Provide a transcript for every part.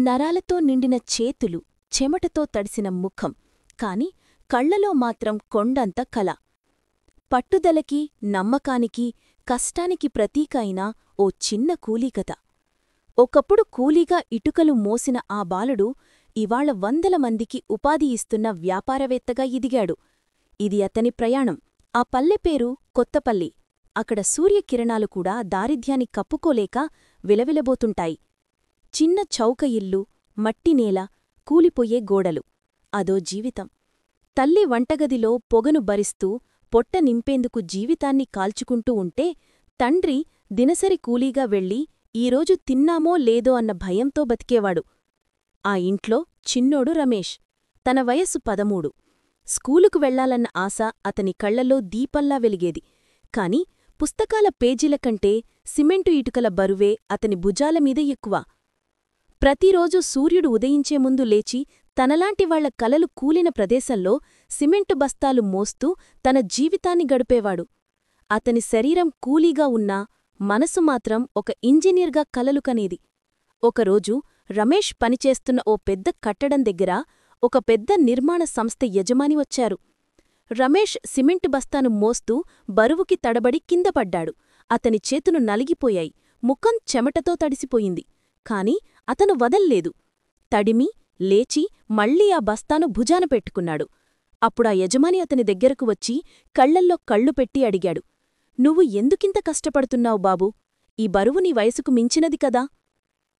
నరాలతో నిండిన చేతులు, చెమటతో తడిసిన ముఖం, కాని కళ్లలో మాత్రం కొండంత కల. పట్టుదలకి, నమ్మకానికి, కష్టానికి ప్రతీక అయిన ఓ చిన్న కూలీకథ. ఒకప్పుడు కూలీగా ఇటుకలు మోసిన ఆ బాలుడు ఇవాళ వందల మందికి ఉపాధి ఇస్తున్న వ్యాపారవేత్తగా ఎదిగాడు. ఇది అతని ప్రయాణం. ఆ పల్లె పేరు కొత్తపల్లి. అక్కడ సూర్యకిరణాలు కూడా దారిద్ర్యాన్ని కప్పుకోలేక విలవిలబోతుంటాయి. చిన్న చౌక ఇల్లు, మట్టినేల, కూలిపోయే గోడలు. అదో జీవితం. తల్లి వంటగదిలో పొగను భరిస్తూ పొట్ట నింపేందుకు జీవితాన్ని కాల్చుకుంటూ ఉంటే తండ్రి దినసరి కూలీగా వెళ్ళి ఈరోజు తిన్నామో లేదో అన్న భయంతో బతికేవాడు. ఆ ఇంట్లో చిన్నోడు రమేష్. తన వయస్సు 13. స్కూలుకు వెళ్లాలన్న ఆశ అతని కళ్లలో దీపంలా వెలిగేది. కాని పుస్తకాల పేజీల కంటే సిమెంటు ఇటుకల బరువే అతని భుజాలమీద ఎక్కువ. ప్రతిరోజూ సూర్యుడు ఉదయించే ముందు లేచి తనలాంటి వాళ్ల కలలు కూలిన ప్రదేశంలో సిమెంటు బస్తాలు మోస్తూ తన జీవితాన్ని గడిపేవాడు. అతని శరీరం కూలీగా ఉన్నా మనసు మాత్రం ఒక ఇంజనీర్గా కలలు కనేది. ఒకరోజు రమేష్ పనిచేస్తున్న ఓ పెద్ద కట్టడం దగ్గర ఒక పెద్ద నిర్మాణ సంస్థ యజమాని వచ్చారు. రమేష్ సిమెంటు బస్తాను మోస్తూ బరువుకి తడబడి కిందపడ్డాడు. అతని చేతులు నలిగిపోయాయి. ముఖం చెమటతో తడిసిపోయింది. కాని అతను వదల్లేదు. తడిమి, లేచి మళ్లీ ఆ బస్తాను భుజాన పెట్టుకున్నాడు. అప్పుడా యజమాని అతని దగ్గరకు వచ్చి కళ్లల్లో కళ్ళు పెట్టి అడిగాడు, "నువ్వు ఎందుకింత కష్టపడుతున్నావు బాబూ? ఈ బరువు నీ వయసుకు మించినది కదా?"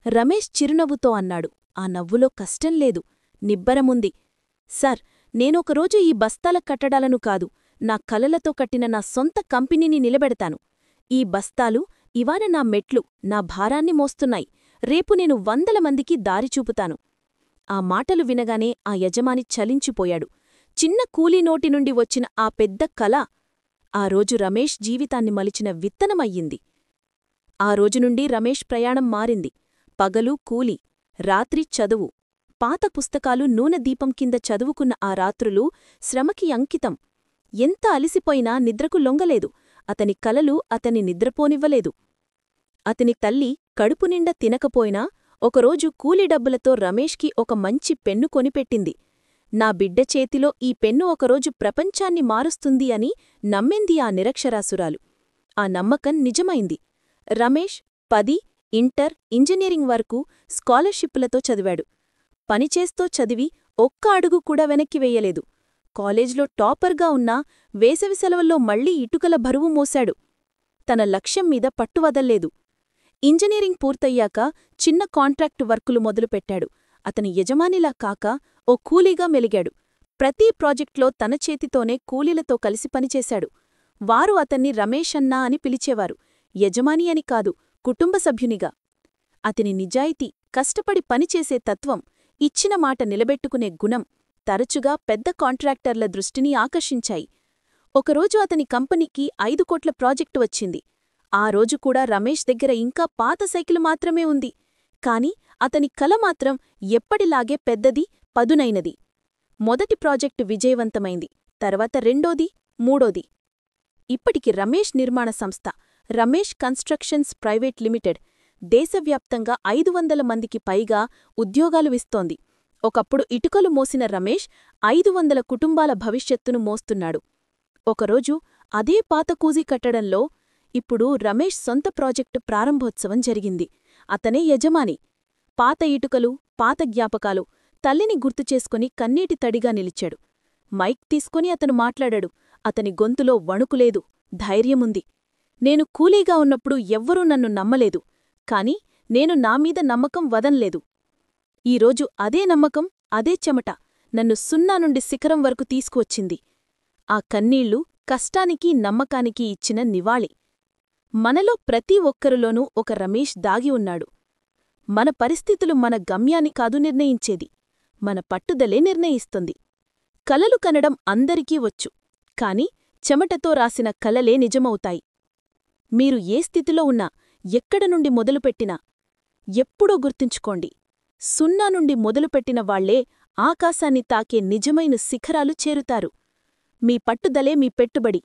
రమేష్ చిరునవ్వుతో అన్నాడు. ఆ నవ్వులో కష్టం లేదు, నిబ్బరముంది. "సార్, నేనొకరోజు ఈ బస్తాల కట్టడాలను కాదు, నా కలలతో కట్టిన నా సొంత కంపెనీని నిలబెడతాను. ఈ బస్తాలు ఇవాళ నా మెట్లు, నా భారాన్ని మోస్తున్నాయి. రేపు నేను 100 మందికి దారి చూపుతాను." ఆ మాటలు వినగానే ఆ యజమాని చలించిపోయాడు. చిన్న కూలీ నోటి నుండి వచ్చిన ఆ పెద్ద కల ఆ రోజు రమేష్ జీవితాన్ని మలిచిన విత్తనమయ్యింది. ఆ రోజునుండి రమేష్ ప్రయాణం మారింది. పగలు కూలి, రాత్రి చదువు. పాత పుస్తకాలు నూనె దీపం కింద చదువుకున్న ఆ రాత్రులు శ్రమకి అంకితం. ఎంత అలిసిపోయినా నిద్రకు లొంగలేదు. అతని కలలు అతని నిద్రపోనివ్వలేదు. అతని తల్లి కడుపునిండా తినకపోయినా ఒకరోజు కూలి డబ్బులతో రమేష్కి ఒక మంచి పెన్ను కొనిపెట్టింది. నా బిడ్డ చేతిలో ఈ పెన్ను ఒకరోజు ప్రపంచాన్ని మారుస్తుంది అని నమ్మింది ఆ నిరక్షరాసురాలు. ఆ నమ్మకం నిజమైంది. రమేష్ 10, ఇంటర్, ఇంజనీరింగ్ వరకు స్కాలర్షిప్పులతో చదివాడు. పనిచేస్తూ చదివి ఒక్క అడుగు కూడా వెనక్కి వెయ్యలేదు. కాలేజ్లో టాపర్గా ఉన్నా వేసవి సెలవుల్లో మళ్లీ ఇటుకల బరువు మోశాడు. తన లక్ష్యం మీద పట్టువదల్లేదు. ఇంజనీరింగ్ పూర్తయ్యాక చిన్న కాంట్రాక్టు వర్కులు మొదలుపెట్టాడు. అతని యజమానిలా కాక ఓ కూలీగా మెలిగాడు. ప్రతి ప్రాజెక్ట్లో తన చేతితోనే కూలీలతో కలిసి పనిచేశాడు. వారు అతన్ని రమేషన్నా అని పిలిచేవారు, యజమాని అని కాదు, కుటుంబ సభ్యునిగా. అతని నిజాయితీ, కష్టపడి పనిచేసే తత్వం, ఇచ్చిన మాట నిలబెట్టుకునే గుణం తరచుగా పెద్ద కాంట్రాక్టర్ల దృష్టిని ఆకర్షించాయి. ఒకరోజు అతని కంపెనీకి 5 కోట్ల ప్రాజెక్టు వచ్చింది. ఆ రోజు కూడా రమేష్ దగ్గర ఇంకా పాత సైకిలు మాత్రమే ఉంది. కాని అతని కల మాత్రం ఎప్పటిలాగే పెద్దది, పదునైనది. మొదటి ప్రాజెక్టు విజయవంతమైంది. తర్వాత రెండోది, మూడోది. ఇప్పటికి రమేష్ నిర్మాణ సంస్థ, రమేష్ కన్స్ట్రక్షన్స్ ప్రైవేట్ లిమిటెడ్, దేశవ్యాప్తంగా 500 మందికి పైగా ఉద్యోగాలు ఇస్తోంది. ఒకప్పుడు ఇటుకలు మోసిన రమేష్ 500 కుటుంబాల భవిష్యత్తును మోస్తున్నాడు. ఒకరోజు అదే పాత కూజీ కట్టడంలో ఇప్పుడు రమేష్ సొంత ప్రాజెక్టు ప్రారంభోత్సవం జరిగింది. అతనే యజమాని. పాత ఇటుకలు, పాత జ్ఞాపకాలు, తల్లిని గుర్తుచేసుకుని కన్నీటి తడిగా నిలిచాడు. మైక్ తీసుకుని అతను మాట్లాడాడు. అతని గొంతులో వణుకులేదు, ధైర్యముంది. "నేను కూలీగా ఉన్నప్పుడు ఎవ్వరూ నన్ను నమ్మలేదు. కాని నేను నామీద నమ్మకం వదన్లేదు. ఈరోజు అదే నమ్మకం, అదే చెమట నన్ను 0 నుండి శిఖరం వరకు తీసుకువచ్చింది." ఆ కన్నీళ్లు కష్టానికి, నమ్మకానికి ఇచ్చిన నివాళి. మనలో ప్రతి ఒక్కరిలోనూ ఒక రమేష్ దాగి ఉన్నాడు. మన పరిస్థితులు మన గమ్యాన్ని కాదు నిర్ణయించేది, మన పట్టుదలే నిర్ణయిస్తుంది. కలలు కనడం అందరికీ వచ్చు. కాని చెమటతో రాసిన కలలే నిజమవుతాయి. మీరు ఏ స్థితిలో ఉన్నా, ఎక్కడ నుండి మొదలుపెట్టినా ఎప్పుడూ గుర్తుంచుకోండి, 0 నుండి మొదలుపెట్టిన వాళ్లే ఆకాశాన్ని తాకే నిజమైన శిఖరాలు చేరుతారు. మీ పట్టుదలే మీ పెట్టుబడి.